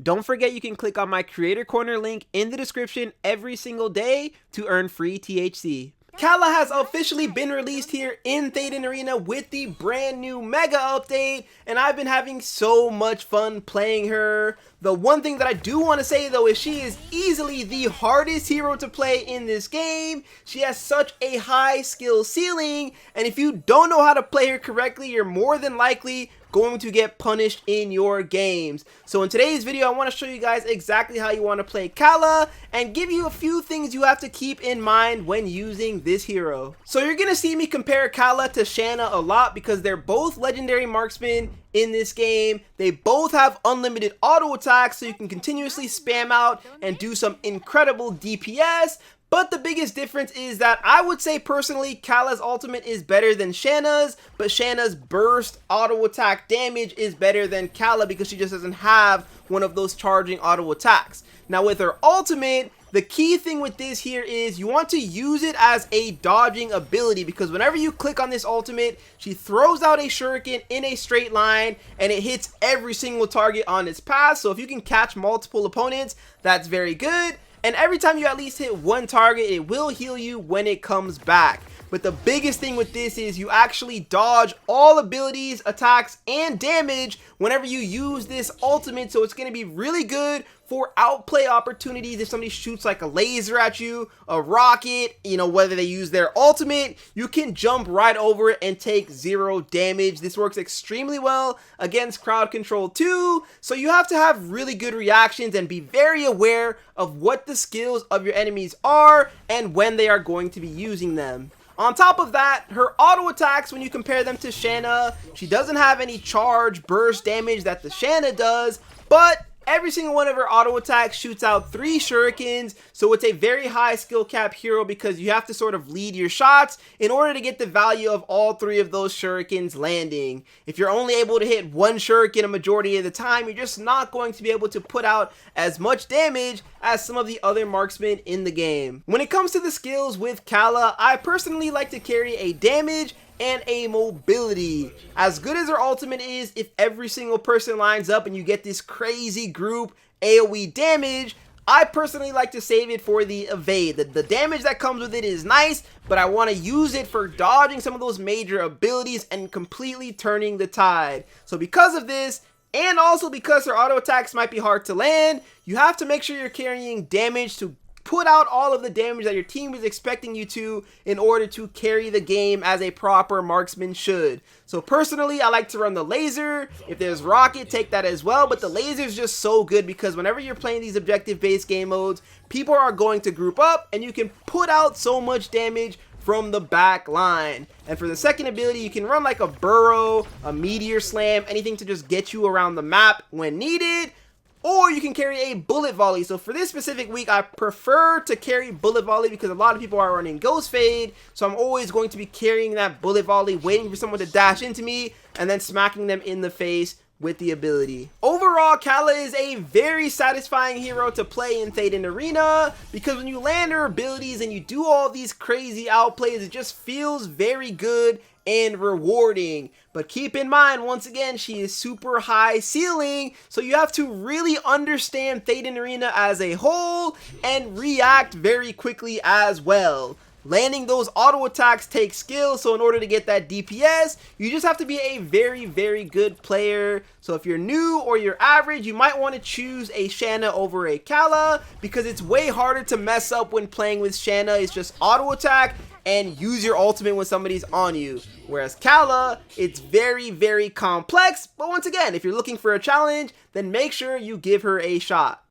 Don't forget you can click on my Creator Corner link in the description every single day to earn free THC. Cala has officially been released here in Thetan Arena with the brand new Mega Update, and I've been having so much fun playing her. The one thing that I do want to say though is she is easily the hardest hero to play in this game. She has such a high skill ceiling, and if you don't know how to play her correctly, you're more than likely going to get punished in your games. So in today's video, I want to show you guys exactly how you want to play Cala and give you a few things you have to keep in mind when using this hero. So you're going to see me compare Cala to Shanna a lot because they're both legendary marksmen in this game. They both have unlimited auto attacks, so you can continuously spam out and do some incredible DPS. But the biggest difference is that I would say personally Cala's ultimate is better than Shanna's, but Shanna's burst auto attack damage is better than Cala because she just doesn't have one of those charging auto attacks. Now with her ultimate, the key thing with this here is you want to use it as a dodging ability, because whenever you click on this ultimate, she throws out a shuriken in a straight line and it hits every single target on its path. So if you can catch multiple opponents, that's very good. And every time you at least hit one target, it will heal you when it comes back. But the biggest thing with this is you actually dodge all abilities, attacks, and damage whenever you use this ultimate. So it's going to be really good for outplay opportunities. If somebody shoots like a laser at you, a rocket, whether they use their ultimate, you can jump right over it and take 0 damage. This works extremely well against crowd control too. So you have to have really good reactions and be very aware of what the skills of your enemies are and when they are going to be using them. On top of that, her auto attacks, when you compare them to Shanna, she doesn't have any charge burst damage that the Shanna does, but every single one of her auto attacks shoots out 3 shurikens, so it's a very high skill cap hero because you have to sort of lead your shots in order to get the value of all 3 of those shurikens landing. If you're only able to hit 1 shuriken a majority of the time, you're just not going to be able to put out as much damage as some of the other marksmen in the game. When it comes to the skills with Cala, I personally like to carry a damage and a mobility. As good as her ultimate is, if every single person lines up and you get this crazy group AoE damage, I personally like to save it for the evade. The damage that comes with it is nice, but I want to use it for dodging some of those major abilities and completely turning the tide. So because of this, and also because her auto attacks might be hard to land, you have to make sure you're carrying damage to put out all of the damage that your team is expecting you to in order to carry the game as a proper marksman should. So personally, I like to run the laser. If there's rocket, take that as well, but the laser is just so good because whenever you're playing these objective based game modes, people are going to group up and you can put out so much damage from the back line. And for the second ability, you can run like a burrow, a meteor slam, anything to just get you around the map when needed. Or you can carry a bullet volley. So for this specific week, I prefer to carry bullet volley because a lot of people are running ghost fade. So I'm always going to be carrying that bullet volley, waiting for someone to dash into me and then smacking them in the face with the ability. Overall, Cala is a very satisfying hero to play in Thetan Arena because when you land her abilities and you do all these crazy outplays, it just feels very good and rewarding. But keep in mind, once again, she is super high ceiling, so you have to really understand Thetan Arena as a whole and react very quickly as well. Landing those auto attacks takes skill, so in order to get that DPS, you just have to be a very, very good player. So if you're new or you're average, you might want to choose a Shanna over a Cala because it's way harder to mess up when playing with Shanna. It's just auto attack and use your ultimate when somebody's on you. Whereas Cala, it's very, very complex, but once again, if you're looking for a challenge, then make sure you give her a shot.